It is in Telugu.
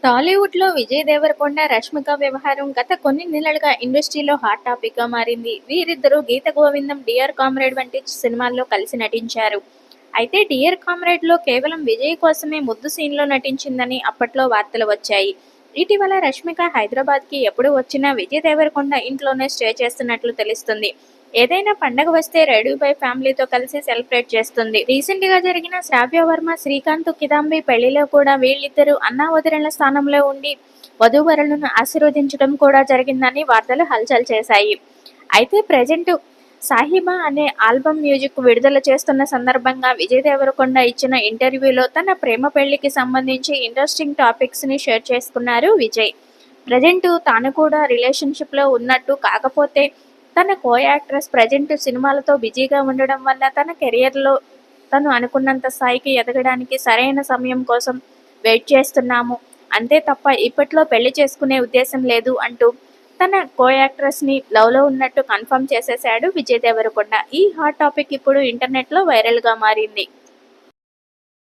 టాలీవుడ్‌లో విజయ్ దేవరకొండ, రష్మిక వ్యవహారం గత కొన్ని నెలలుగా ఇండస్ట్రీలో హాట్ టాపిక్‌గా మారింది. వీరిద్దరూ 'గీత గోవిందం', 'డియర్ కామ్రేడ్' వంటి సినిమాల్లో కలిసి నటించారు. అయితే 'డియర్ కామ్రేడ్'లో కేవలం విజయ్ కోసమే ముద్దు సీన్‌లో నటించిందని అప్పట్లో వార్తలు వచ్చాయి. ఇటీవల రష్మిక హైదరాబాద్‌కి ఎప్పుడు వచ్చినా విజయ్ దేవరకొండ ఇంట్లోనే స్టే చేస్తున్నట్లు తెలుస్తుంది. ఏదైనా పండగ వస్తే 'రెడీ బై ఫ్యామిలీతో కలిసి సెలబ్రేట్ చేస్తుంది. రీసెంట్‌గా జరిగిన శ్రావ్య వర్మ, శ్రీకాంత్, కిదాంబి పెళ్లిలో కూడా వీళ్ళిద్దరూ అన్నావదినల స్థానంలో ఉండి వధూవరులను ఆశీర్వదించడం కూడా జరిగిందని వార్తలు హల్చల్ చేశాయి. అయితే ప్రెజెంట్ 'సాహిబా' అనే ఆల్బమ్ మ్యూజిక్ విడుదల చేస్తున్న సందర్భంగా విజయ్ దేవరకొండ ఇచ్చిన ఇంటర్వ్యూలో తన ప్రేమ పెళ్లికి సంబంధించి ఇంట్రెస్టింగ్ టాపిక్స్‌ని షేర్ చేసుకున్నారు విజయ్. ప్రెజెంట్ తాను కూడా రిలేషన్‌షిప్‌లో ఉన్నట్టు, కాకపోతే తన కో యాక్ట్రెస్ ప్రెజెంట్ సినిమాలతో బిజీగా ఉండడం వల్ల తన కెరియర్‌లో తను అనుకున్నంత స్థాయికి ఎదగడానికి సరైన సమయం కోసం వెయిట్ చేస్తున్నాము. అంతే తప్ప ఇప్పట్లో పెళ్లి చేసుకునే ఉద్దేశం లేదు అంటూ తన కో యాక్ట్రెస్‌ని లవ్‌లో ఉన్నట్టు కన్ఫర్మ్ చేసేశాడు విజయ్ దేవరకొండ. ఈ హాట్ టాపిక్ ఇప్పుడు ఇంటర్నెట్‌లో వైరల్‌గా మారింది.